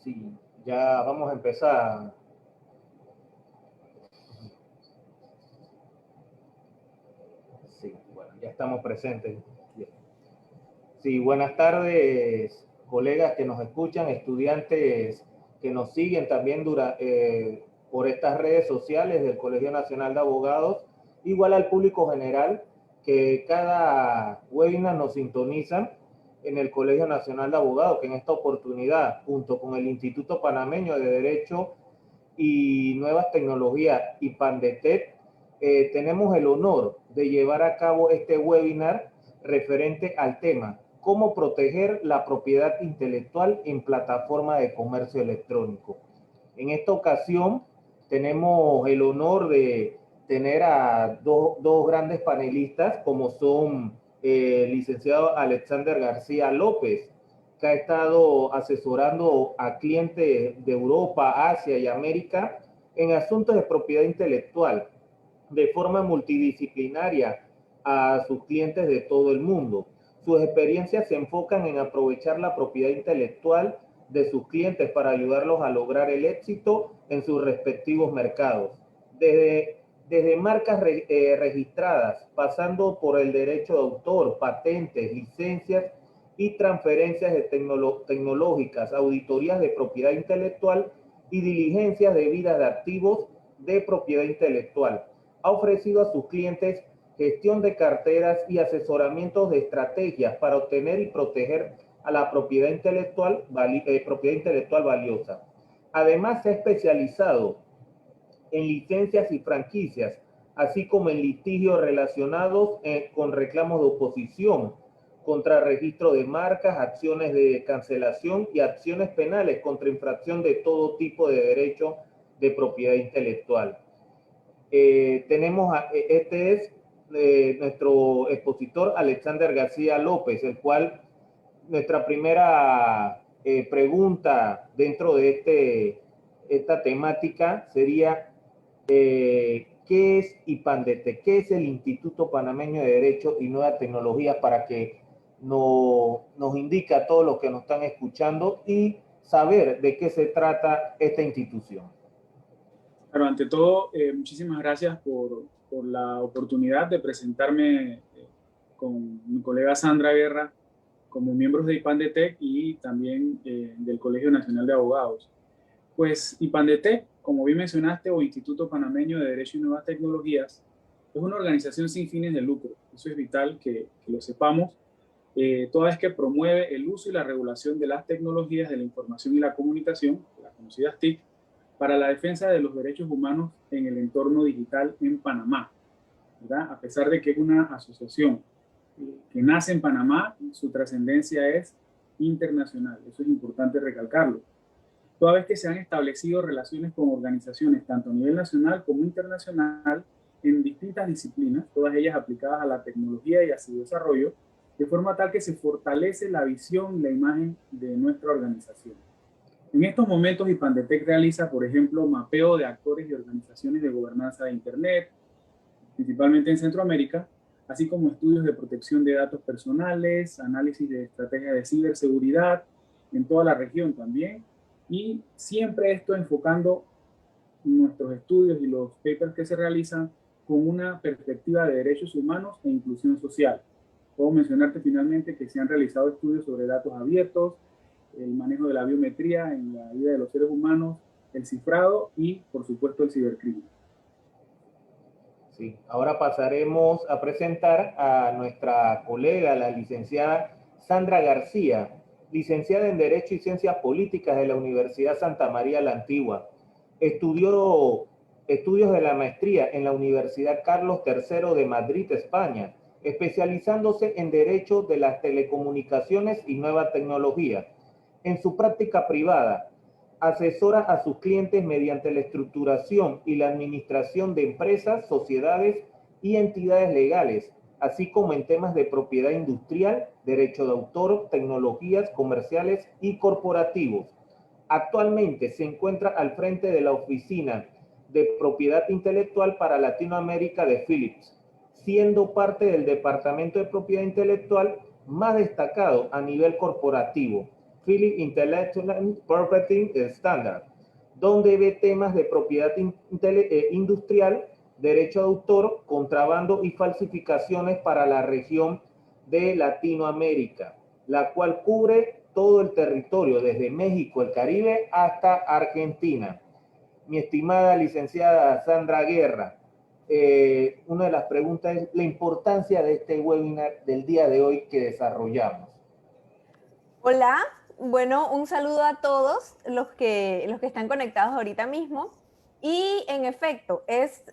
Sí, ya vamos a empezar. Sí, bueno, ya estamos presentes. Bien. Sí, buenas tardes, colegas que nos escuchan, estudiantes que nos siguen también por estas redes sociales del Colegio Nacional de Abogados, igual al público general que cada webinar nos sintonizan en el Colegio Nacional de Abogados, que en esta oportunidad, junto con el Instituto Panameño de Derecho y Nuevas Tecnologías y Pandetec, tenemos el honor de llevar a cabo este webinar referente al tema cómo proteger la propiedad intelectual en plataforma de comercio electrónico. En esta ocasión tenemos el honor de tener a dos grandes panelistas como son el licenciado Alexander García López, que ha estado asesorando a clientes de Europa, Asia y América en asuntos de propiedad intelectual de forma multidisciplinaria a sus clientes de todo el mundo. Sus experiencias se enfocan en aprovechar la propiedad intelectual de sus clientes para ayudarlos a lograr el éxito en sus respectivos mercados. Desde marcas registradas, pasando por el derecho de autor, patentes, licencias y transferencias tecnológicas, auditorías de propiedad intelectual y diligencias debidas de activos de propiedad intelectual. Ha ofrecido a sus clientes gestión de carteras y asesoramientos de estrategias para obtener y proteger a la propiedad intelectual valiosa. Además, se ha especializado en licencias y franquicias, así como en litigios relacionados con reclamos de oposición, contra registro de marcas, acciones de cancelación y acciones penales contra infracción de todo tipo de derecho de propiedad intelectual. Este es nuestro expositor Alexander García López, el cual nuestra primera pregunta dentro de esta temática sería ¿qué es IPANDETEC? ¿Qué es el Instituto Panameño de Derecho y Nueva Tecnología? Para que nos indique a todos los que nos están escuchando y saber de qué se trata esta institución. Claro, ante todo, muchísimas gracias por la oportunidad de presentarme con mi colega Sandra Guerra como miembros de IPANDETEC y también del Colegio Nacional de Abogados. Pues IPANDETEC, como bien mencionaste, o Instituto Panameño de Derecho y Nuevas Tecnologías, es una organización sin fines de lucro. Eso es vital que lo sepamos, toda vez que promueve el uso y la regulación de las tecnologías de la información y la comunicación, las conocidas TIC, para la defensa de los derechos humanos en el entorno digital en Panamá, ¿verdad? A pesar de que es una asociación que nace en Panamá, su trascendencia es internacional. Eso es importante recalcarlo. Toda vez que se han establecido relaciones con organizaciones tanto a nivel nacional como internacional en distintas disciplinas, todas ellas aplicadas a la tecnología y a su desarrollo, de forma tal que se fortalece la visión y la imagen de nuestra organización. En estos momentos, IPANDETEC realiza, por ejemplo, mapeo de actores y organizaciones de gobernanza de Internet, principalmente en Centroamérica, así como estudios de protección de datos personales, análisis de estrategias de ciberseguridad en toda la región también, y siempre esto enfocando nuestros estudios y los papers que se realizan con una perspectiva de derechos humanos e inclusión social. Puedo mencionarte finalmente que se han realizado estudios sobre datos abiertos, el manejo de la biometría en la vida de los seres humanos, el cifrado y, por supuesto, el cibercrimen. Sí, ahora pasaremos a presentar a nuestra colega, la licenciada Sandra García, licenciada en Derecho y Ciencias Políticas de la Universidad Santa María la Antigua. Estudió estudios de la maestría en la Universidad Carlos III de Madrid, España, especializándose en Derecho de las Telecomunicaciones y Nueva Tecnología. En su práctica privada, asesora a sus clientes mediante la estructuración y la administración de empresas, sociedades y entidades legales, así como en temas de propiedad industrial, derecho de autor, tecnologías comerciales y corporativos. Actualmente se encuentra al frente de la Oficina de Propiedad Intelectual para Latinoamérica de Philips, siendo parte del Departamento de Propiedad Intelectual más destacado a nivel corporativo. Philip Intellectual Property Standard, donde ve temas de propiedad industrial, derecho de autor, contrabando y falsificaciones para la región de Latinoamérica, la cual cubre todo el territorio, desde México, el Caribe, hasta Argentina. Mi estimada licenciada Sandra Guerra, una de las preguntas es la importancia de este webinar del día de hoy que desarrollamos. Hola, bueno, un saludo a todos los que están conectados ahorita mismo. Y en efecto, es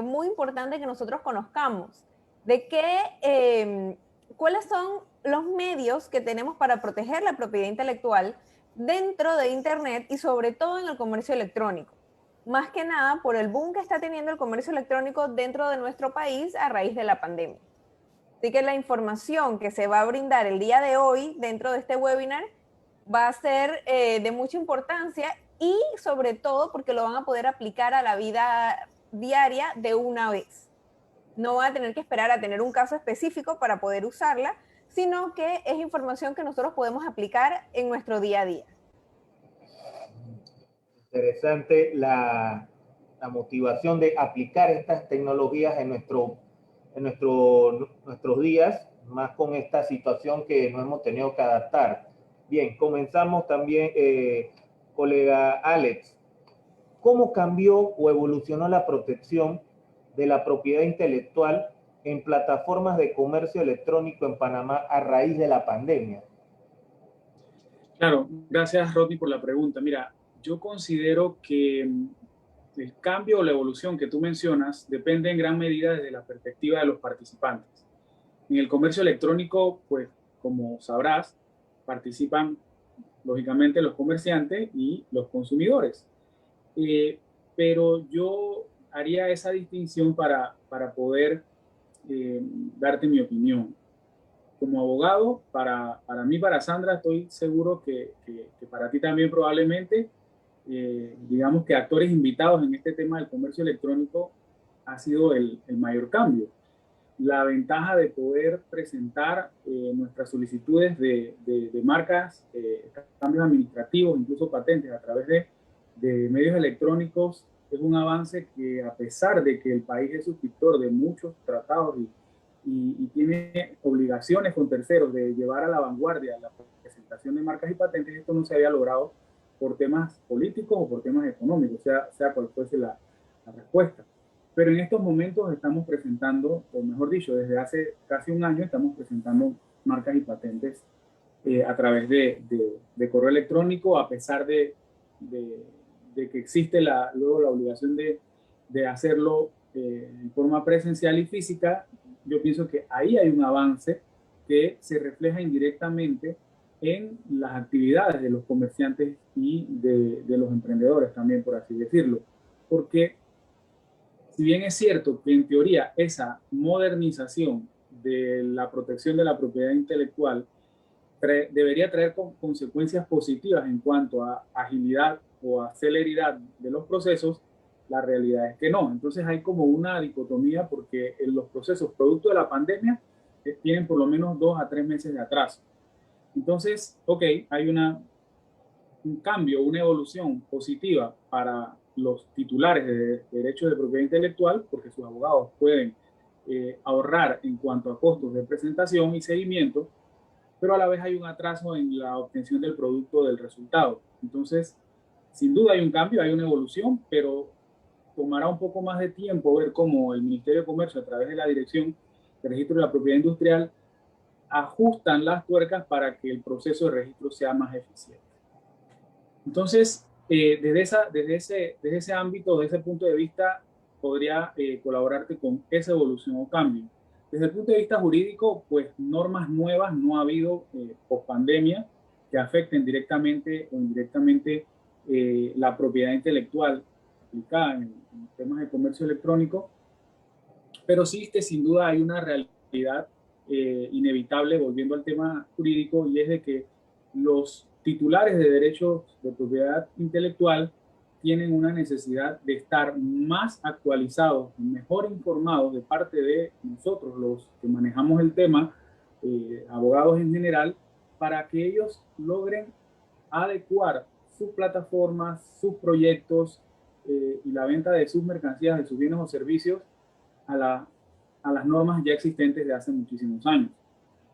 muy importante que nosotros conozcamos de cuáles son los medios que tenemos para proteger la propiedad intelectual dentro de Internet y sobre todo en el comercio electrónico. Más que nada por el boom que está teniendo el comercio electrónico dentro de nuestro país a raíz de la pandemia. Así que la información que se va a brindar el día de hoy dentro de este webinar va a ser de mucha importancia y sobre todo porque lo van a poder aplicar a la vida diaria de una vez. No van a tener que esperar a tener un caso específico para poder usarla, sino que es información que nosotros podemos aplicar en nuestro día a día. Interesante la motivación de aplicar estas tecnologías en nuestros días, más con esta situación que nos hemos tenido que adaptar. Bien, comenzamos también, colega Alex. ¿Cómo cambió o evolucionó la protección de la propiedad intelectual en plataformas de comercio electrónico en Panamá a raíz de la pandemia? Claro, gracias Rodney por la pregunta. Mira, yo considero que el cambio o la evolución que tú mencionas depende en gran medida desde la perspectiva de los participantes. En el comercio electrónico, pues como sabrás, participan lógicamente los comerciantes y los consumidores. Pero yo haría esa distinción para poder darte mi opinión. Como abogado, para mí, para Sandra, estoy seguro que para ti también probablemente, digamos que actores invitados en este tema del comercio electrónico ha sido el mayor cambio. La ventaja de poder presentar nuestras solicitudes de marcas, cambios administrativos, incluso patentes a través de medios electrónicos, es un avance que, a pesar de que el país es suscriptor de muchos tratados y tiene obligaciones con terceros de llevar a la vanguardia la presentación de marcas y patentes, esto no se había logrado por temas políticos o por temas económicos, sea cual fuese la respuesta. Pero en estos momentos estamos presentando, o mejor dicho, desde hace casi un año estamos presentando marcas y patentes a través de correo electrónico, a pesar de que existe luego la obligación de hacerlo en forma presencial y física. Yo pienso que ahí hay un avance que se refleja indirectamente en las actividades de los comerciantes y de los emprendedores también, por así decirlo. Porque si bien es cierto que en teoría esa modernización de la protección de la propiedad intelectual debería traer consecuencias positivas en cuanto a agilidad o a celeridad de los procesos, la realidad es que no. Entonces hay como una dicotomía porque los procesos producto de la pandemia tienen por lo menos 2 a 3 meses de atraso. Entonces, ok, hay un cambio, una evolución positiva para los titulares de derechos de propiedad intelectual, porque sus abogados pueden ahorrar en cuanto a costos de presentación y seguimiento, pero a la vez hay un atraso en la obtención del producto, del resultado. Entonces, sin duda hay un cambio, hay una evolución, pero tomará un poco más de tiempo ver cómo el Ministerio de Comercio, a través de la Dirección de Registro de la Propiedad Industrial, ajustan las tuercas para que el proceso de registro sea más eficiente. Entonces, desde ese ámbito, desde ese punto de vista, podría colaborarte con esa evolución o cambio. Desde el punto de vista jurídico, pues normas nuevas no ha habido post pandemia que afecten directamente o indirectamente la propiedad intelectual aplicada en temas de comercio electrónico, pero sí que sin duda hay una realidad inevitable, volviendo al tema jurídico, y es de que los titulares de derechos de propiedad intelectual tienen una necesidad de estar más actualizados, mejor informados de parte de nosotros, los que manejamos el tema, abogados en general, para que ellos logren adecuar sus plataformas, sus proyectos y la venta de sus mercancías, de sus bienes o servicios a las normas ya existentes de hace muchísimos años.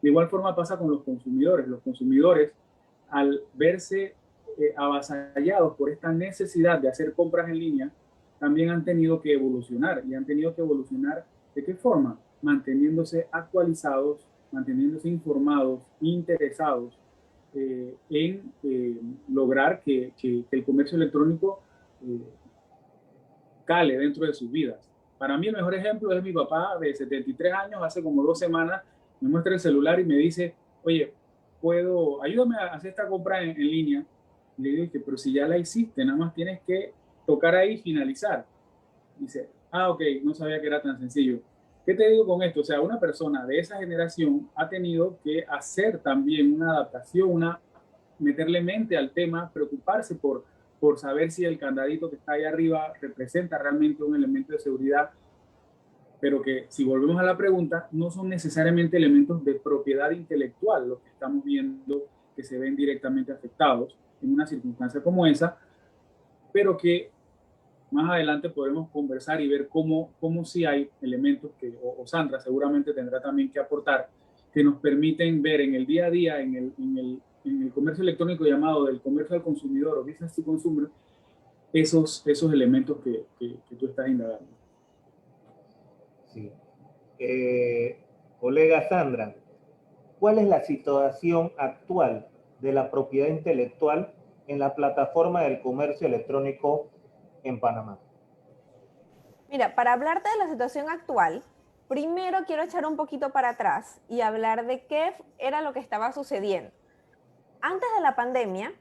De igual forma pasa con los consumidores. Los consumidores, al verse avasallados por esta necesidad de hacer compras en línea, también han tenido que evolucionar. ¿Y han tenido que evolucionar de qué forma? Manteniéndose actualizados, manteniéndose informados, interesados en lograr que el comercio electrónico cale dentro de sus vidas. Para mí el mejor ejemplo es mi papá de 73 años, hace como 2 semanas, me muestra el celular y me dice, oye, ayúdame a hacer esta compra en línea. Y le digo, pero si ya la hiciste, nada más tienes que tocar ahí y finalizar. Dice, ok, no sabía que era tan sencillo. ¿Qué te digo con esto? O sea, una persona de esa generación ha tenido que hacer también una adaptación, meterle mente al tema, preocuparse por saber si el candadito que está ahí arriba representa realmente un elemento de seguridad, pero que si volvemos a la pregunta, no son necesariamente elementos de propiedad intelectual los que estamos viendo que se ven directamente afectados en una circunstancia como esa, pero que más adelante podremos conversar y ver cómo sí hay elementos que, o Sandra seguramente tendrá también que aportar, que nos permiten ver en el día a día, en el comercio electrónico llamado del comercio al consumidor o business to consumer, esos elementos que tú estás indagando. Sí. Colega Sandra, ¿cuál es la situación actual de la propiedad intelectual en la plataforma del comercio electrónico en Panamá? Mira, para hablarte de la situación actual, primero quiero echar un poquito para atrás y hablar de qué era lo que estaba sucediendo. Antes de la pandemia,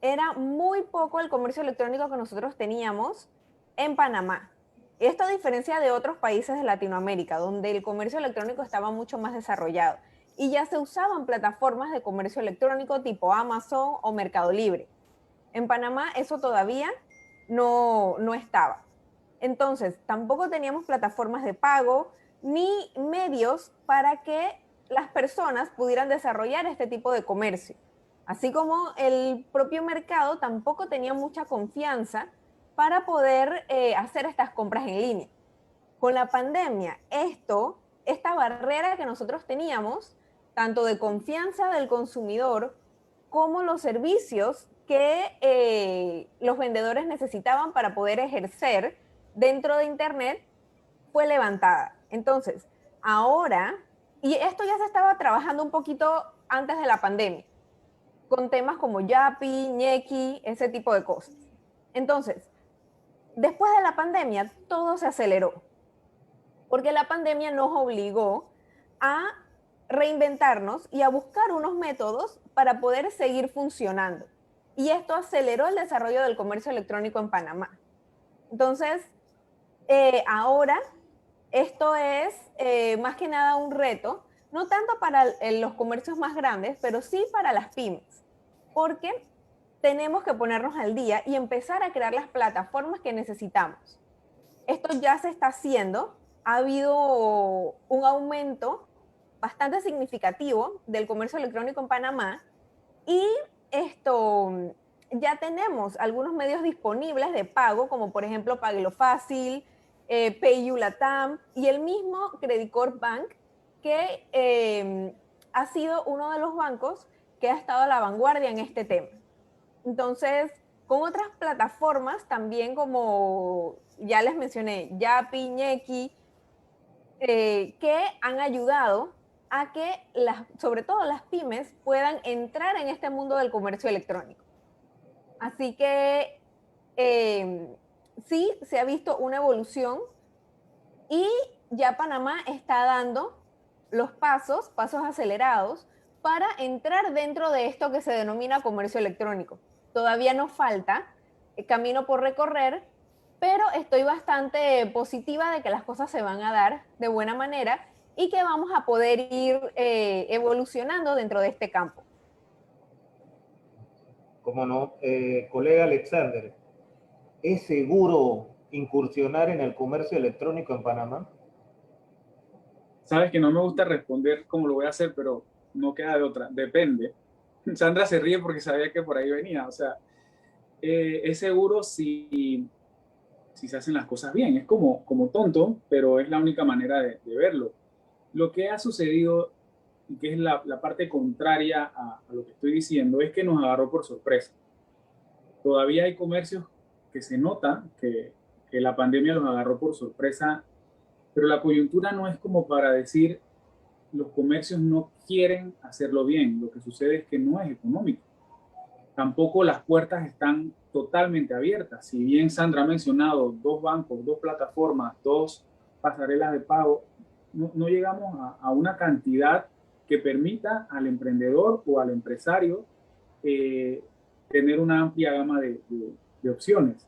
era muy poco el comercio electrónico que nosotros teníamos en Panamá. Esto a diferencia de otros países de Latinoamérica, donde el comercio electrónico estaba mucho más desarrollado y ya se usaban plataformas de comercio electrónico tipo Amazon o Mercado Libre. En Panamá eso todavía no estaba. Entonces, tampoco teníamos plataformas de pago ni medios para que las personas pudieran desarrollar este tipo de comercio. Así como el propio mercado tampoco tenía mucha confianza para poder hacer estas compras en línea. Con la pandemia, esta barrera que nosotros teníamos, tanto de confianza del consumidor como los servicios que los vendedores necesitaban para poder ejercer dentro de Internet, fue levantada. Entonces, ahora, y esto ya se estaba trabajando un poquito antes de la pandemia, con temas como Yapi, Ñequi, ese tipo de cosas. Entonces, después de la pandemia, todo se aceleró, porque la pandemia nos obligó a reinventarnos y a buscar unos métodos para poder seguir funcionando. Y esto aceleró el desarrollo del comercio electrónico en Panamá. Entonces, ahora esto es más que nada un reto, no tanto para los comercios más grandes, pero sí para las pymes, porque tenemos que ponernos al día y empezar a crear las plataformas que necesitamos. Esto ya se está haciendo, ha habido un aumento bastante significativo del comercio electrónico en Panamá y esto ya tenemos algunos medios disponibles de pago, como por ejemplo Páguelo Fácil, PayU Latam y el mismo Credit Corp Bank, que ha sido uno de los bancos que ha estado a la vanguardia en este tema. Entonces, con otras plataformas también, como ya les mencioné, Yapi, Ñequi, que han ayudado a que sobre todo las pymes puedan entrar en este mundo del comercio electrónico. Así que sí se ha visto una evolución y ya Panamá está dando los pasos acelerados para entrar dentro de esto que se denomina comercio electrónico. Todavía nos falta camino por recorrer, pero estoy bastante positiva de que las cosas se van a dar de buena manera y que vamos a poder ir evolucionando dentro de este campo. Como no, colega Alexander, ¿es seguro incursionar en el comercio electrónico en Panamá? Sabes que no me gusta responder cómo lo voy a hacer, pero no queda de otra. Depende. Sandra se ríe porque sabía que por ahí venía. O sea, es seguro si se hacen las cosas bien. Es como tonto, pero es la única manera de verlo. Lo que ha sucedido, y que es la parte contraria a lo que estoy diciendo, es que nos agarró por sorpresa. Todavía hay comercios que se nota que la pandemia los agarró por sorpresa, pero la coyuntura no es como para decir los comercios no quieren hacerlo bien. Lo que sucede es que no es económico. Tampoco las puertas están totalmente abiertas. Si bien Sandra ha mencionado 2 bancos, 2 plataformas, 2 pasarelas de pago, no llegamos a una cantidad que permita al emprendedor o al empresario eh, tener una amplia gama de opciones.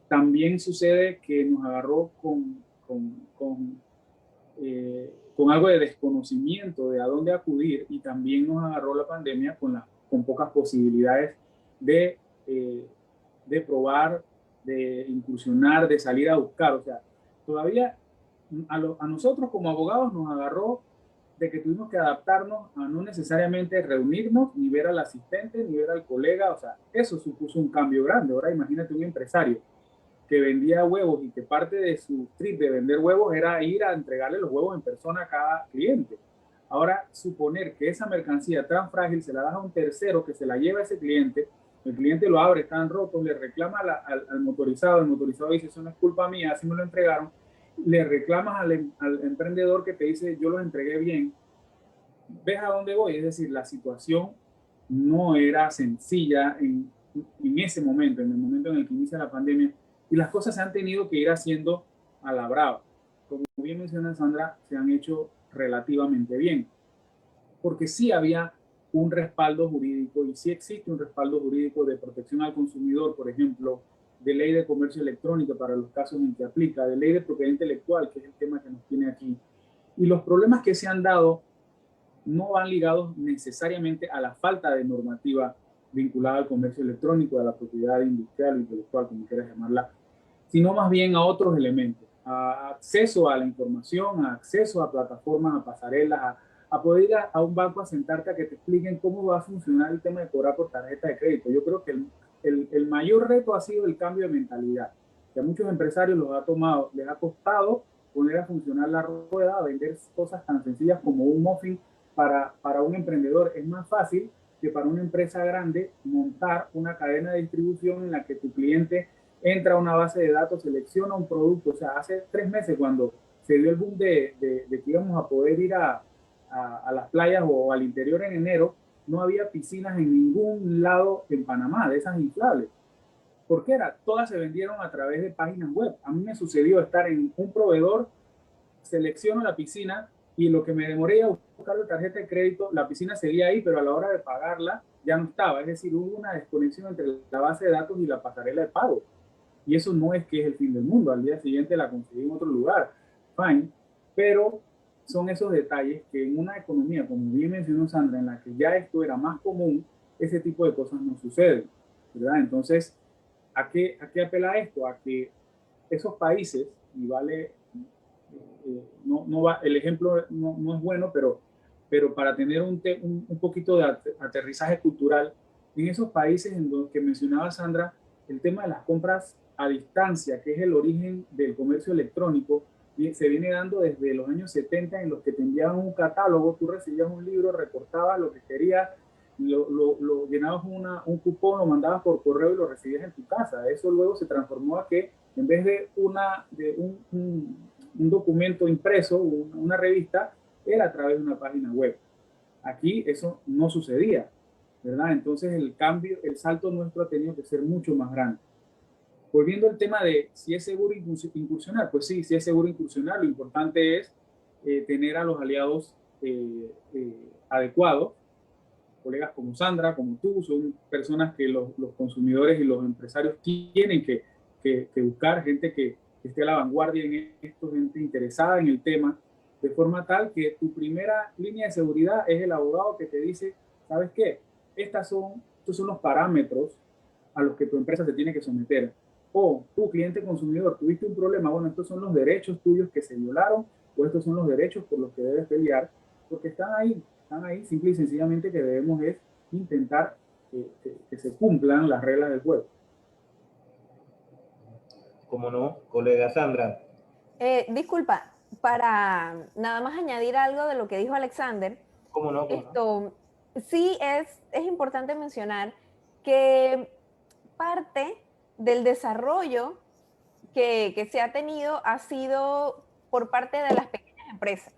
También sucede que nos agarró con algo de desconocimiento de a dónde acudir, y también nos agarró la pandemia con pocas posibilidades de, eh, de probar, de incursionar, de salir a buscar. O sea, todavía a nosotros como abogados nos agarró de que tuvimos que adaptarnos a no necesariamente reunirnos, ni ver al asistente, ni ver al colega. O sea, eso supuso un cambio grande. Ahora imagínate un empresario que vendía huevos y que parte de su trip de vender huevos era ir a entregarle los huevos en persona a cada cliente. Ahora, suponer que esa mercancía tan frágil se la das a un tercero que se la lleva a ese cliente, el cliente lo abre, están rotos, le reclama al motorizado, el motorizado dice, eso no es culpa mía, así me lo entregaron, le reclamas al emprendedor que te dice, yo los entregué bien. ¿Ves a dónde voy? Es decir, la situación no era sencilla en ese momento, en el momento en el que inicia la pandemia, y las cosas se han tenido que ir haciendo a la brava. Como bien menciona Sandra, se han hecho relativamente bien, porque sí había un respaldo jurídico y sí existe un respaldo jurídico de protección al consumidor, por ejemplo, de ley de comercio electrónico para los casos en que aplica, de ley de propiedad intelectual, que es el tema que nos tiene aquí. Y los problemas que se han dado no van ligados necesariamente a la falta de normativa vinculada al comercio electrónico, a la propiedad industrial o intelectual, como quieras llamarla, sino más bien a otros elementos, a acceso a la información, a acceso a plataformas, a pasarelas, a poder ir a un banco a sentarte a que te expliquen cómo va a funcionar el tema de cobrar por tarjeta de crédito. Yo creo que el mayor reto ha sido el cambio de mentalidad, que a muchos empresarios les ha costado poner a funcionar la rueda, a vender cosas tan sencillas como un muffin. Para un emprendedor es más fácil que para una empresa grande montar una cadena de distribución en la que tu cliente entra a una base de datos, selecciona un producto. O sea, hace 3 meses cuando se dio el boom de que íbamos a poder ir a las playas o al interior en enero, no había piscinas en ningún lado en Panamá, de esas inflables. ¿Por qué era? Todas se vendieron a través de páginas web. A mí me sucedió estar en un proveedor, selecciono la piscina y lo que me demoré a buscar la tarjeta de crédito, la piscina seguía ahí, pero a la hora de pagarla ya no estaba. Es decir, hubo una desconexión entre la base de datos y la pasarela de pago. Y eso no es que es el fin del mundo. Al día siguiente la conseguí en otro lugar. Fine. Pero son esos detalles que en una economía, como bien mencionó Sandra, en la que ya esto era más común, ese tipo de cosas no suceden, ¿verdad? Entonces, ¿a qué apela esto? A que esos países, y vale, no va, el ejemplo no es bueno, pero para tener un poquito de aterrizaje cultural, en esos países en los que mencionaba Sandra, el tema de las compras a distancia, que es el origen del comercio electrónico, se viene dando desde los años 70, en los que te enviaban un catálogo, tú recibías un libro, recortabas lo que querías, lo llenabas un cupón, lo mandabas por correo y lo recibías en tu casa. Eso luego se transformó a que en vez de un documento impreso, una revista, era a través de una página web. Aquí eso no sucedía, ¿verdad? Entonces el cambio, el salto nuestro ha tenido que ser mucho más grande. Volviendo al tema de si es seguro incursionar, pues sí, sí es seguro incursionar. Lo importante es tener a los aliados adecuados. Colegas como Sandra, como tú, son personas que los consumidores y los empresarios tienen que buscar, gente que esté a la vanguardia en esto, gente interesada en el tema, de forma tal que tu primera línea de seguridad es el abogado que te dice, ¿sabes qué? Estos son los parámetros a los que tu empresa se tiene que someter. O tu cliente consumidor, tuviste un problema, bueno, estos son los derechos tuyos que se violaron, o estos son los derechos por los que debes pelear, porque están ahí, simple y sencillamente que debemos es intentar que se cumplan las reglas del juego. ¿Cómo no, colega Sandra? Disculpa, para nada más añadir algo de lo que dijo Alexander, ¿Cómo no? sí es importante mencionar que parte del desarrollo que se ha tenido ha sido por parte de las pequeñas empresas,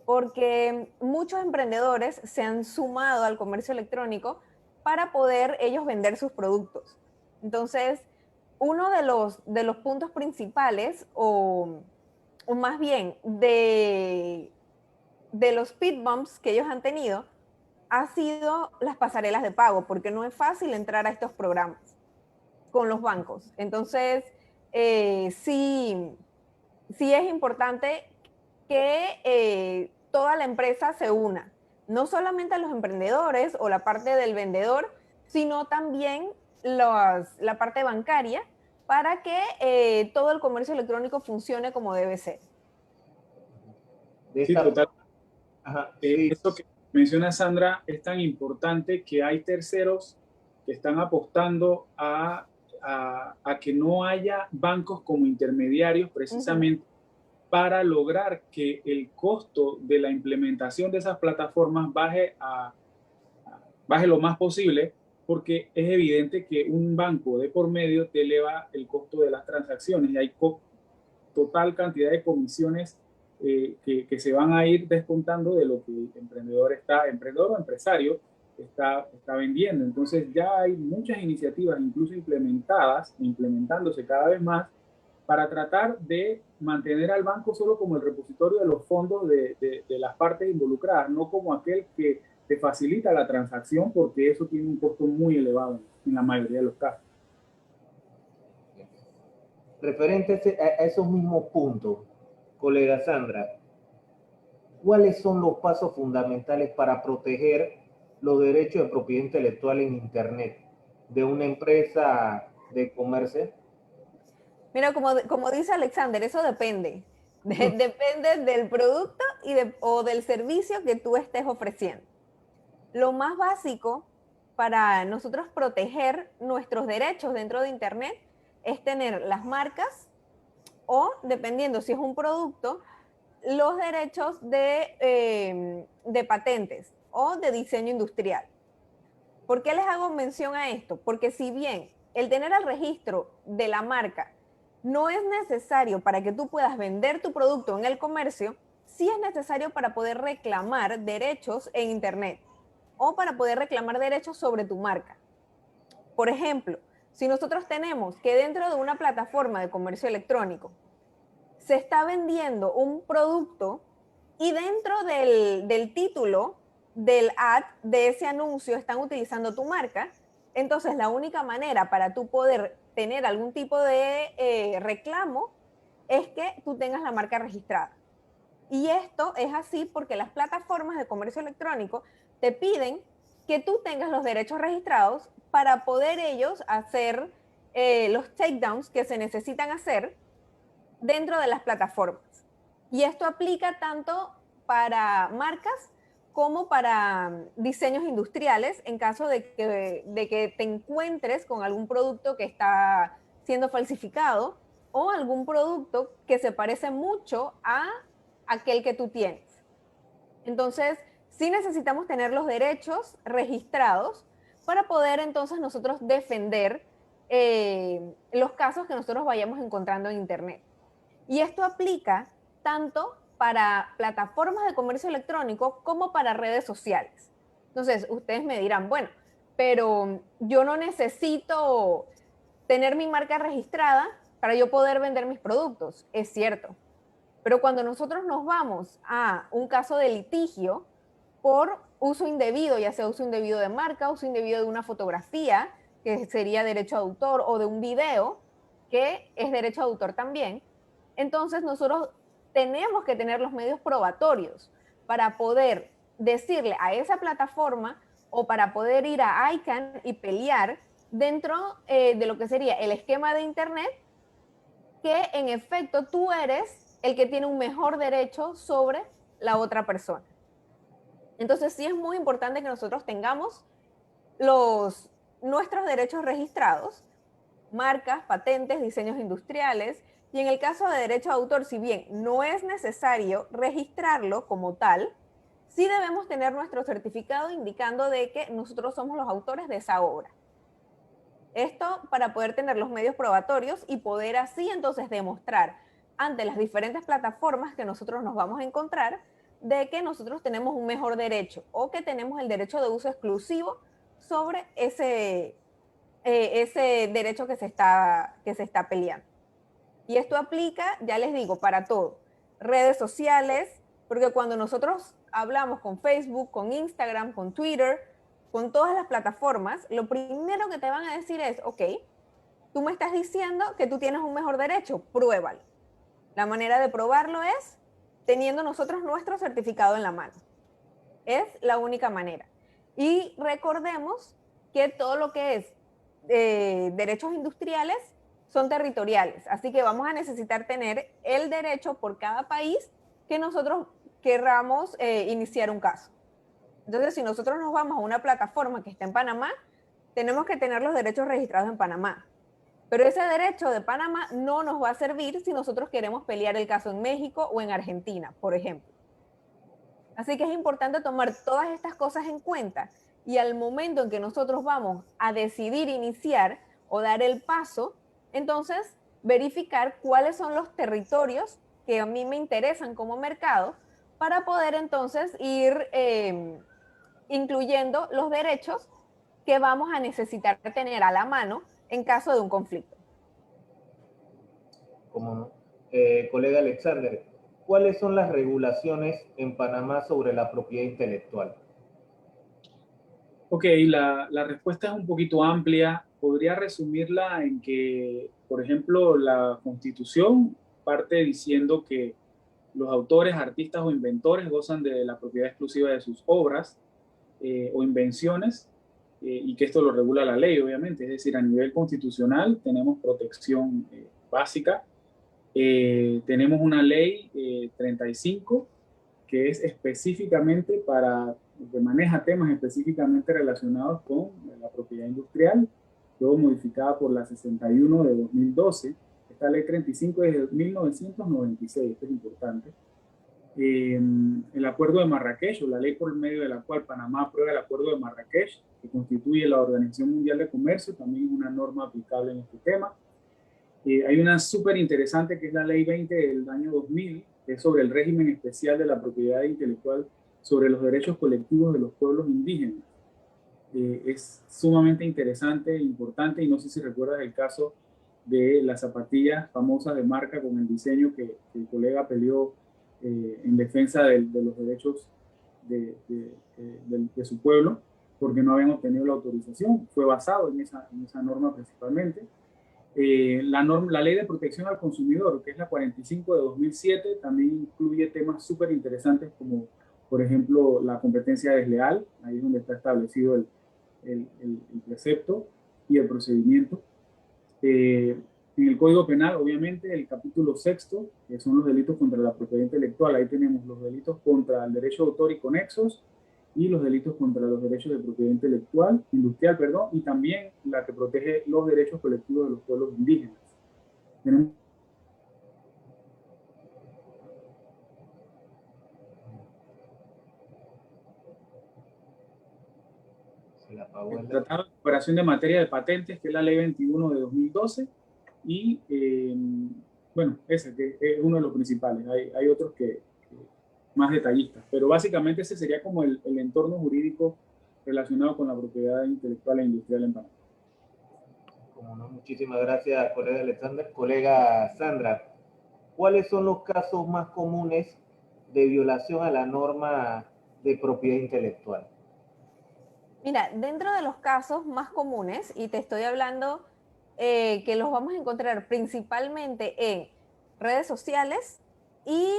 porque muchos emprendedores se han sumado al comercio electrónico para poder ellos vender sus productos. Entonces, uno de los puntos principales, o más bien de los speed bumps que ellos han tenido, ha sido las pasarelas de pago, porque no es fácil entrar a estos programas con los bancos. Entonces, sí es importante que toda la empresa se una, no solamente a los emprendedores o la parte del vendedor, sino también la parte bancaria, para que todo el comercio electrónico funcione como debe ser. Sí, total. Ajá, sí. Esto que menciona Sandra es tan importante que hay terceros que están apostando a que no haya bancos como intermediarios precisamente para lograr que el costo de la implementación de esas plataformas baje lo más posible, porque es evidente que un banco de por medio te eleva el costo de las transacciones y hay total cantidad de comisiones que se van a ir descontando de lo que el emprendedor o empresario está vendiendo. Entonces ya hay muchas iniciativas, incluso implementándose cada vez más, para tratar de mantener al banco solo como el repositorio de los fondos de las partes involucradas, no como aquel que te facilita la transacción, porque eso tiene un costo muy elevado en la mayoría de los casos. Referente a esos mismos puntos, colega Sandra, ¿cuáles son los pasos fundamentales para proteger los derechos de propiedad intelectual en Internet de una empresa de comercio? Mira, como dice Alexander, eso depende. Depende del producto o del servicio que tú estés ofreciendo. Lo más básico para nosotros proteger nuestros derechos dentro de Internet es tener las marcas o, dependiendo si es un producto, los derechos de patentes o de diseño industrial. ¿Por qué les hago mención a esto? Porque si bien el tener el registro de la marca no es necesario para que tú puedas vender tu producto en el comercio, sí es necesario para poder reclamar derechos en Internet o para poder reclamar derechos sobre tu marca. Por ejemplo, si nosotros tenemos que dentro de una plataforma de comercio electrónico se está vendiendo un producto y dentro del título del ad, de ese anuncio, están utilizando tu marca, entonces la única manera para tú poder tener algún tipo de reclamo es que tú tengas la marca registrada. Y esto es así porque las plataformas de comercio electrónico te piden que tú tengas los derechos registrados para poder ellos hacer los takedowns que se necesitan hacer dentro de las plataformas. Y esto aplica tanto para marcas como para diseños industriales, en caso de que te encuentres con algún producto que está siendo falsificado o algún producto que se parece mucho a aquel que tú tienes. Entonces, sí necesitamos tener los derechos registrados para poder entonces nosotros defender los casos que nosotros vayamos encontrando en Internet. Y esto aplica tanto para plataformas de comercio electrónico como para redes sociales. Entonces, ustedes me dirán, bueno, pero yo no necesito tener mi marca registrada para yo poder vender mis productos. Es cierto. Pero cuando nosotros nos vamos a un caso de litigio por uso indebido, ya sea uso indebido de marca, uso indebido de una fotografía, que sería derecho de autor, o de un video, que es derecho de autor también, entonces nosotros tenemos que tener los medios probatorios para poder decirle a esa plataforma o para poder ir a ICANN y pelear dentro de lo que sería el esquema de Internet, que en efecto tú eres el que tiene un mejor derecho sobre la otra persona. Entonces sí es muy importante que nosotros tengamos nuestros derechos registrados, marcas, patentes, diseños industriales, y en el caso de derecho de autor, si bien no es necesario registrarlo como tal, sí debemos tener nuestro certificado indicando de que nosotros somos los autores de esa obra. Esto para poder tener los medios probatorios y poder así entonces demostrar ante las diferentes plataformas que nosotros nos vamos a encontrar de que nosotros tenemos un mejor derecho o que tenemos el derecho de uso exclusivo sobre ese derecho que se está peleando. Y esto aplica, ya les digo, para todo. Redes sociales, porque cuando nosotros hablamos con Facebook, con Instagram, con Twitter, con todas las plataformas, lo primero que te van a decir es, ok, tú me estás diciendo que tú tienes un mejor derecho, pruébalo. La manera de probarlo es teniendo nosotros nuestro certificado en la mano. Es la única manera. Y recordemos que todo lo que es derechos industriales son territoriales, así que vamos a necesitar tener el derecho por cada país que nosotros querramos iniciar un caso. Entonces, si nosotros nos vamos a una plataforma que está en Panamá, tenemos que tener los derechos registrados en Panamá. Pero ese derecho de Panamá no nos va a servir si nosotros queremos pelear el caso en México o en Argentina, por ejemplo. Así que es importante tomar todas estas cosas en cuenta y al momento en que nosotros vamos a decidir iniciar o dar el paso, entonces verificar cuáles son los territorios que a mí me interesan como mercado para poder entonces ir incluyendo los derechos que vamos a necesitar tener a la mano en caso de un conflicto. Como no. Colega Alexander, ¿cuáles son las regulaciones en Panamá sobre la propiedad intelectual? Ok, la respuesta es un poquito amplia. Podría resumirla en que, por ejemplo, la Constitución parte diciendo que los autores, artistas o inventores gozan de la propiedad exclusiva de sus obras o invenciones y que esto lo regula la ley, obviamente. Es decir, a nivel constitucional tenemos protección básica. Tenemos una ley 35 que es específicamente que maneja temas específicamente relacionados con la propiedad industrial, luego modificada por la 61 de 2012. Esta ley 35 es de 1996, esto es importante. El acuerdo de Marrakech, o la ley por medio de la cual Panamá aprueba el acuerdo de Marrakech, que constituye la Organización Mundial de Comercio, también es una norma aplicable en este tema. Hay una súper interesante que es la ley 20 del año 2000, que es sobre el régimen especial de la propiedad intelectual sobre los derechos colectivos de los pueblos indígenas. Es sumamente interesante e importante, y no sé si recuerdas el caso de las zapatillas famosas de marca con el diseño que el colega peleó en defensa de los derechos de su pueblo, porque no habían obtenido la autorización. Fue basado en esa norma principalmente. La ley de protección al consumidor, que es la 45 de 2007, también incluye temas súper interesantes como, por ejemplo, la competencia desleal. Ahí es donde está establecido el precepto y el procedimiento. En el Código Penal, obviamente, el capítulo 6, que son los delitos contra la propiedad intelectual. Ahí tenemos los delitos contra el derecho de autor y conexos, y los delitos contra los derechos de propiedad industrial, y también la que protege los derechos colectivos de los pueblos indígenas. Tenemos el Tratado de Cooperación de Materia de Patentes, que es la Ley 21 de 2012, y bueno, ese que es uno de los principales. Hay otros que más detallistas, pero básicamente ese sería como el entorno jurídico relacionado con la propiedad intelectual e industrial en Panamá. Como no, muchísimas gracias, colega Alexander. Colega Sandra, ¿cuáles son los casos más comunes de violación a la norma de propiedad intelectual? Mira, dentro de los casos más comunes, y te estoy hablando que los vamos a encontrar principalmente en redes sociales y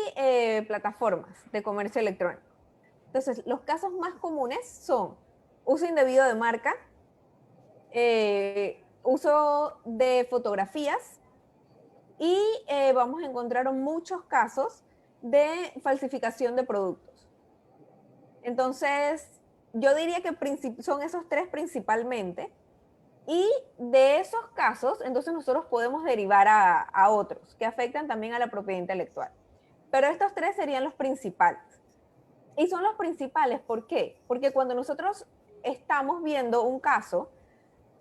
plataformas de comercio electrónico. Entonces, los casos más comunes son uso indebido de marca, uso de fotografías, y vamos a encontrar muchos casos de falsificación de productos. Entonces, yo diría que son esos tres principalmente. Y de esos casos, entonces nosotros podemos derivar a otros que afectan también a la propiedad intelectual. Pero estos tres serían los principales. Y son los principales, ¿por qué? Porque cuando nosotros estamos viendo un caso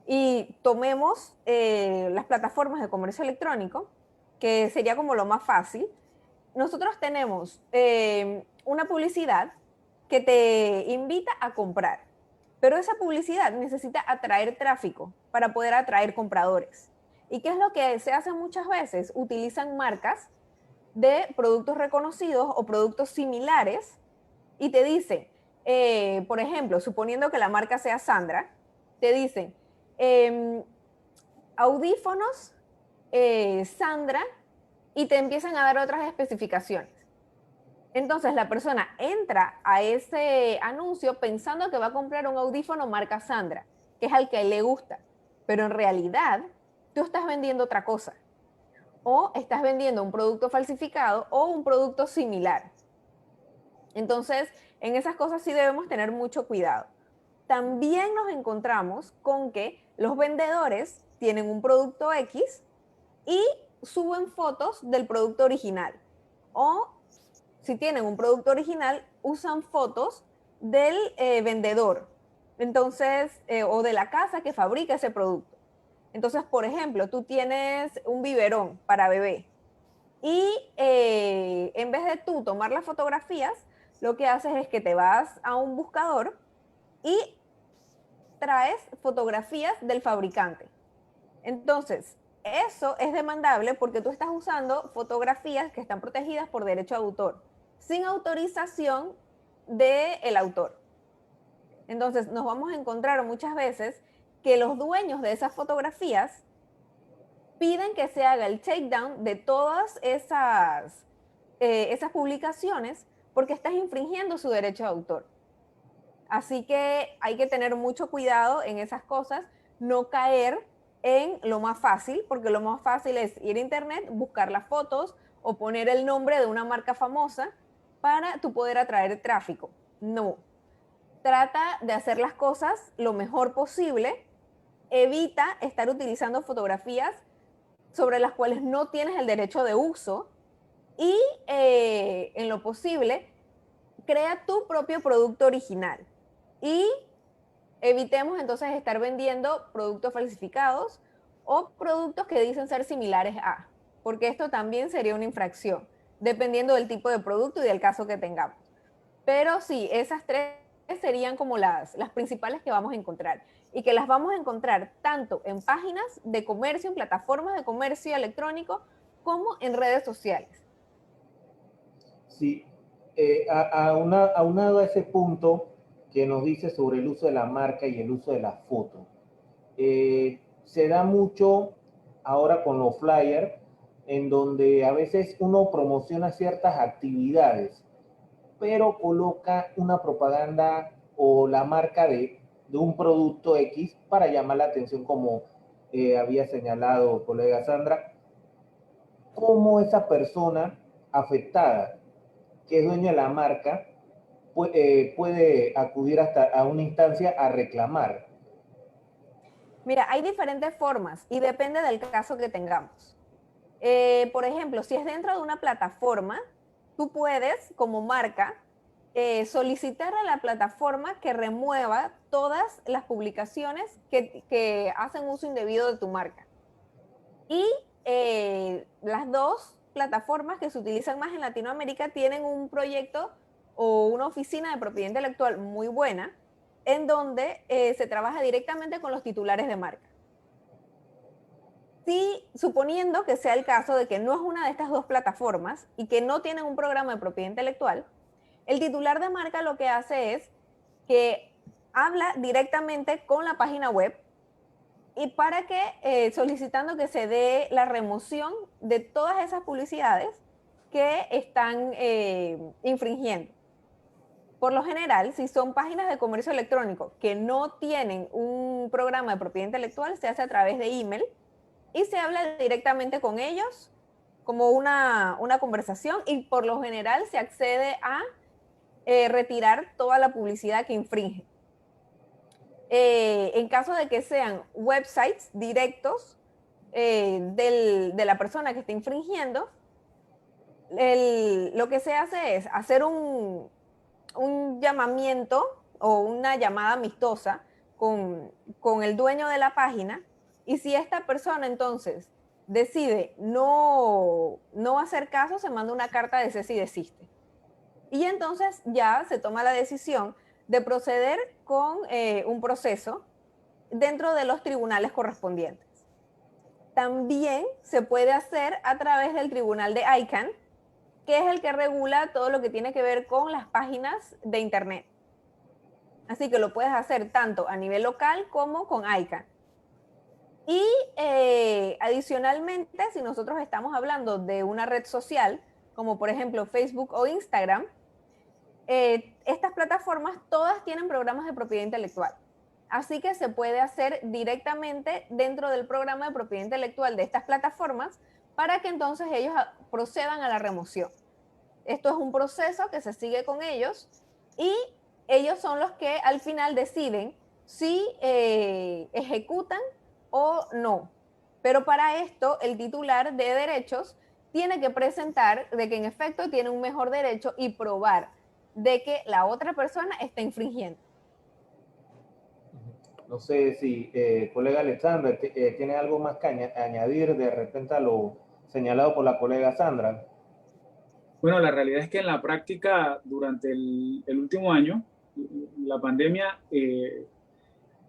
y tomemos las plataformas de comercio electrónico, que sería como lo más fácil, nosotros tenemos una publicidad que te invita a comprar, pero esa publicidad necesita atraer tráfico para poder atraer compradores. ¿Y qué es lo que se hace muchas veces? Utilizan marcas de productos reconocidos o productos similares y te dicen, por ejemplo, suponiendo que la marca sea Sandra, te dicen, audífonos Sandra, y te empiezan a dar otras especificaciones. Entonces la persona entra a ese anuncio pensando que va a comprar un audífono marca Sandra, que es al que le gusta, pero en realidad tú estás vendiendo otra cosa, o estás vendiendo un producto falsificado o un producto similar. Entonces, en esas cosas sí debemos tener mucho cuidado. También nos encontramos con que los vendedores tienen un producto X y suben fotos del producto original. O si tienen un producto original, usan fotos del vendedor. Entonces, o de la casa que fabrica ese producto. Entonces, por ejemplo, tú tienes un biberón para bebé y en vez de tú tomar las fotografías, lo que haces es que te vas a un buscador y traes fotografías del fabricante. Entonces, eso es demandable porque tú estás usando fotografías que están protegidas por derecho de autor, sin autorización del autor. Entonces, nos vamos a encontrar muchas veces que los dueños de esas fotografías piden que se haga el takedown de todas esas publicaciones porque estás infringiendo su derecho de autor. Así que hay que tener mucho cuidado en esas cosas, no caer en lo más fácil, porque lo más fácil es ir a internet, buscar las fotos o poner el nombre de una marca famosa para tú poder atraer tráfico. No. Trata de hacer las cosas lo mejor posible. Evita estar utilizando fotografías sobre las cuales no tienes el derecho de uso y en lo posible, crea tu propio producto original. Y evitemos entonces estar vendiendo productos falsificados o productos que dicen ser similares a, porque esto también sería una infracción, dependiendo del tipo de producto y del caso que tengamos. Pero sí, esas tres serían como las principales que vamos a encontrar y que las vamos a encontrar tanto en páginas de comercio, en plataformas de comercio electrónico, como en redes sociales. Sí, aunado a ese punto que nos dice sobre el uso de la marca y el uso de la foto, se da mucho ahora con los flyers, en donde a veces uno promociona ciertas actividades, pero coloca una propaganda o la marca de un producto X para llamar la atención, como había señalado colega Sandra. ¿Cómo esa persona afectada, que es dueña de la marca, puede acudir hasta a una instancia a reclamar? Mira, hay diferentes formas y depende del caso que tengamos. Por ejemplo, si es dentro de una plataforma, tú puedes, como marca, solicitar a la plataforma que remueva todas las publicaciones que hacen uso indebido de tu marca. Y las dos plataformas que se utilizan más en Latinoamérica tienen un proyecto o una oficina de propiedad intelectual muy buena, en donde se trabaja directamente con los titulares de marca. Si, suponiendo que sea el caso de que no es una de estas dos plataformas y que no tienen un programa de propiedad intelectual, el titular de marca lo que hace es que habla directamente con la página web y para que solicitando que se dé la remoción de todas esas publicidades que están infringiendo. Por lo general, si son páginas de comercio electrónico que no tienen un programa de propiedad intelectual, se hace a través de email y se habla directamente con ellos como una conversación y por lo general se accede a retirar toda la publicidad que infringe. en caso de que sean websites directos de la persona que está infringiendo, lo que se hace es hacer un llamamiento o una llamada amistosa con el dueño de la página, y si esta persona entonces decide no hacer caso, se manda una carta de cese y desiste. Y entonces ya se toma la decisión de proceder con un proceso dentro de los tribunales correspondientes. También se puede hacer a través del tribunal de ICANN, que es el que regula todo lo que tiene que ver con las páginas de Internet. Así que lo puedes hacer tanto a nivel local como con ICANN. Y adicionalmente, si nosotros estamos hablando de una red social, como por ejemplo Facebook o Instagram, estas plataformas todas tienen programas de propiedad intelectual. Así que se puede hacer directamente dentro del programa de propiedad intelectual de estas plataformas para que entonces ellos procedan a la remoción. Esto es un proceso que se sigue con ellos y ellos son los que al final deciden si ejecutan o no. Pero para esto, el titular de derechos tiene que presentar de que en efecto tiene un mejor derecho y probar de que la otra persona está infringiendo. No sé si colega Alexander tiene algo más que añadir de repente a lo señalado por la colega Sandra. Bueno, la realidad es que en la práctica, durante el último año, la pandemia,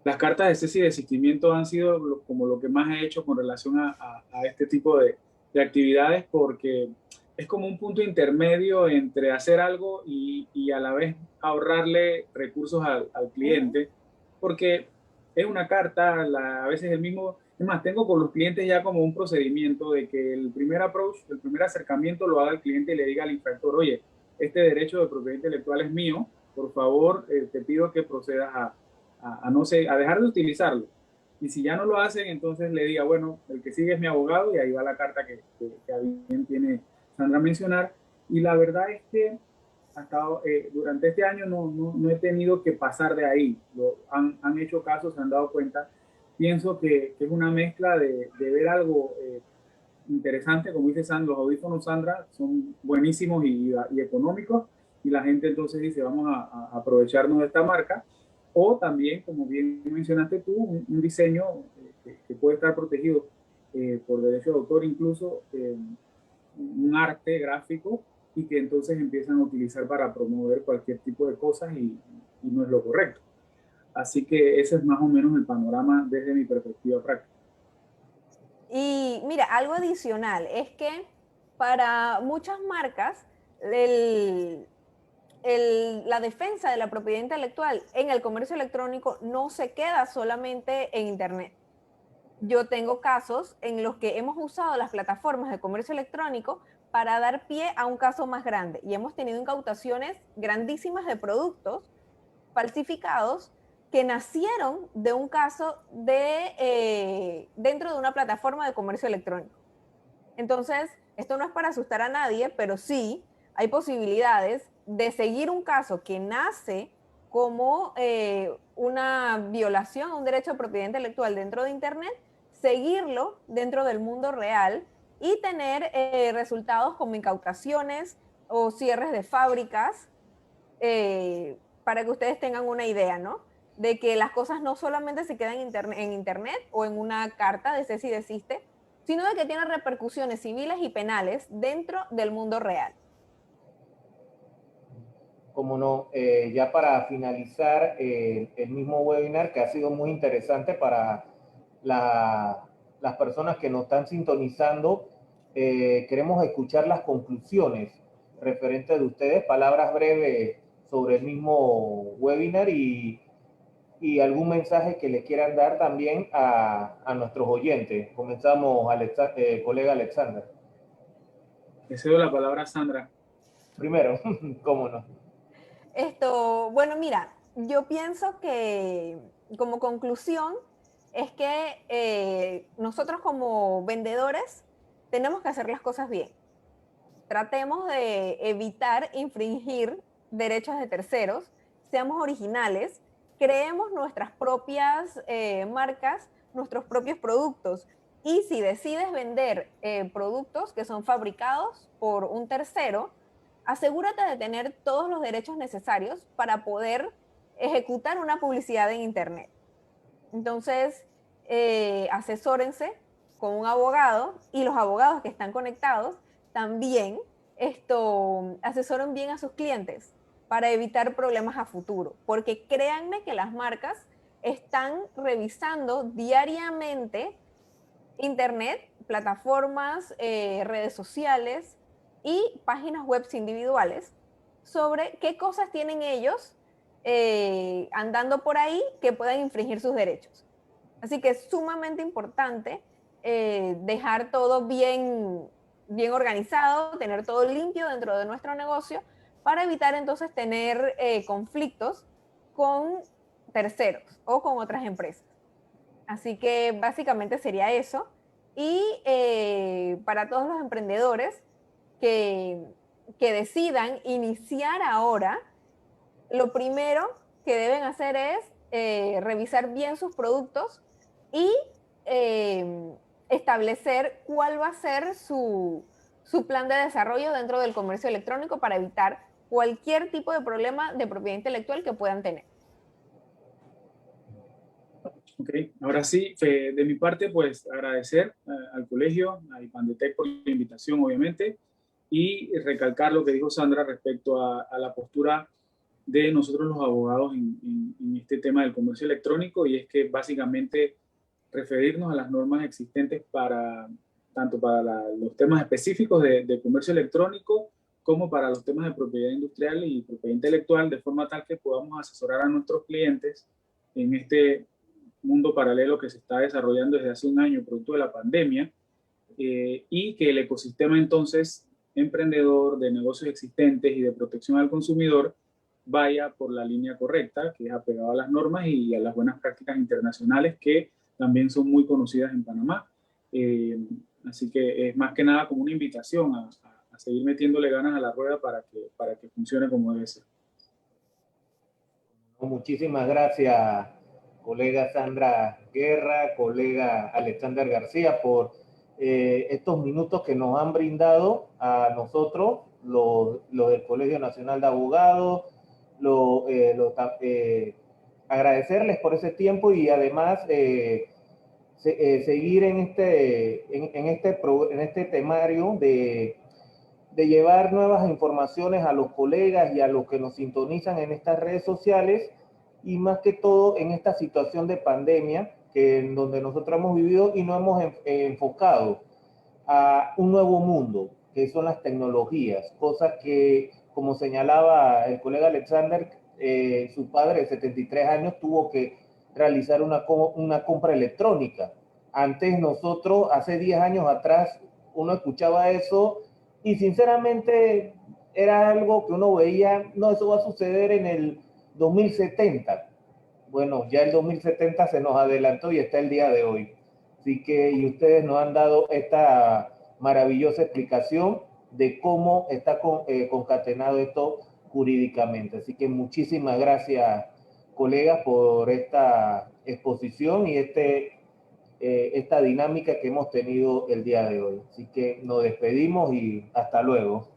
las cartas de cese y desistimiento han sido como lo que más he hecho con relación a este tipo de actividades, porque es como un punto intermedio entre hacer algo y a la vez ahorrarle recursos al cliente, porque es una carta, a veces el mismo, es más, tengo con los clientes ya como un procedimiento de que el primer approach, el primer acercamiento lo haga el cliente y le diga al infractor, oye, este derecho de propiedad intelectual es mío, por favor, te pido que procedas a dejar de utilizarlo. Y si ya no lo hacen, entonces le diga, bueno, el que sigue es mi abogado, y ahí va la carta que bien tiene Sandra mencionar. Y la verdad es que hasta durante este año no he tenido que pasar de ahí. Han hecho caso, se han dado cuenta. Pienso que es una mezcla de ver algo interesante, como dice Sandra, los audífonos Sandra son buenísimos y económicos, y la gente entonces dice, vamos a aprovecharnos de esta marca, o también, como bien mencionaste tú, un diseño que puede estar protegido por derecho de autor, incluso un arte gráfico, y que entonces empiezan a utilizar para promover cualquier tipo de cosas y no es lo correcto. Así que ese es más o menos el panorama desde mi perspectiva práctica. Y mira, algo adicional es que para muchas marcas la defensa de la propiedad intelectual en el comercio electrónico no se queda solamente en Internet. Yo tengo casos en los que hemos usado las plataformas de comercio electrónico para dar pie a un caso más grande, y hemos tenido incautaciones grandísimas de productos falsificados que nacieron de un caso dentro de una plataforma de comercio electrónico. Entonces, esto no es para asustar a nadie, pero sí hay posibilidades de seguir un caso que nace como una violación a un derecho de propiedad intelectual dentro de Internet, seguirlo dentro del mundo real y tener resultados como incautaciones o cierres de fábricas, para que ustedes tengan una idea, ¿no? De que las cosas no solamente se quedan en internet o en una carta de cese y desiste, sino de que tiene repercusiones civiles y penales dentro del mundo real. Como no, ya para finalizar el mismo webinar, que ha sido muy interesante para las personas que nos están sintonizando, queremos escuchar las conclusiones referentes de ustedes, palabras breves sobre el mismo webinar y algún mensaje que le quieran dar también a nuestros oyentes. Comenzamos, colega Alexander. Le cedo la palabra a Sandra. Primero, cómo no. Bueno, mira, yo pienso que como conclusión es que nosotros como vendedores tenemos que hacer las cosas bien. Tratemos de evitar infringir derechos de terceros, seamos originales, creemos nuestras propias marcas, nuestros propios productos. Y si decides vender productos que son fabricados por un tercero, asegúrate de tener todos los derechos necesarios para poder ejecutar una publicidad en Internet. Entonces, asesórense con un abogado, y los abogados que están conectados también asesoren bien a sus clientes para evitar problemas a futuro, porque créanme que las marcas están revisando diariamente Internet, plataformas, redes sociales y páginas web individuales sobre qué cosas tienen ellos andando por ahí que puedan infringir sus derechos. Así que es sumamente importante dejar todo bien organizado, tener todo limpio dentro de nuestro negocio para evitar entonces tener conflictos con terceros o con otras empresas. Así que básicamente sería eso. Y para todos los emprendedores que decidan iniciar ahora, lo primero que deben hacer es revisar bien sus productos y establecer cuál va a ser su plan de desarrollo dentro del comercio electrónico para evitar cualquier tipo de problema de propiedad intelectual que puedan tener. Ok, ahora sí, de mi parte, pues agradecer al colegio, a IPANDETEC por la invitación, obviamente, y recalcar lo que dijo Sandra respecto a la postura de nosotros los abogados en este tema del comercio electrónico, y es que básicamente referirnos a las normas existentes tanto para los temas específicos de comercio electrónico como para los temas de propiedad industrial y propiedad intelectual, de forma tal que podamos asesorar a nuestros clientes en este mundo paralelo que se está desarrollando desde hace un año producto de la pandemia, y que el ecosistema entonces emprendedor de negocios existentes y de protección al consumidor vaya por la línea correcta, que es apegado a las normas y a las buenas prácticas internacionales que también son muy conocidas en Panamá. Así que es más que nada como una invitación a seguir metiéndole ganas a la rueda para que funcione como debe ser. Muchísimas gracias, colega Sandra Guerra, colega Alexander García, por estos minutos que nos han brindado a nosotros, los del Colegio Nacional de Abogados, agradecerles por ese tiempo y además seguir en este temario de llevar nuevas informaciones a los colegas y a los que nos sintonizan en estas redes sociales, y más que todo en esta situación de pandemia en donde nosotros hemos vivido y nos hemos enfocado a un nuevo mundo, que son las tecnologías, cosas que, como señalaba el colega Alexander, su padre de 73 años tuvo que realizar una compra electrónica. Antes nosotros, hace 10 años atrás, uno escuchaba eso y sinceramente era algo que uno veía, no, eso va a suceder en el 2070. Bueno, ya el 2070 se nos adelantó y está el día de hoy. Así que, y ustedes nos han dado esta maravillosa explicación de cómo está concatenado esto jurídicamente. Así que muchísimas gracias, colegas, por esta exposición y esta dinámica que hemos tenido el día de hoy. Así que nos despedimos y hasta luego.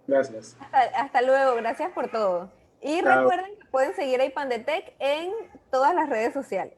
Gracias. Hasta luego, gracias por todo. Y Chao. recuerden que pueden seguir a IPANDETEC en todas las redes sociales.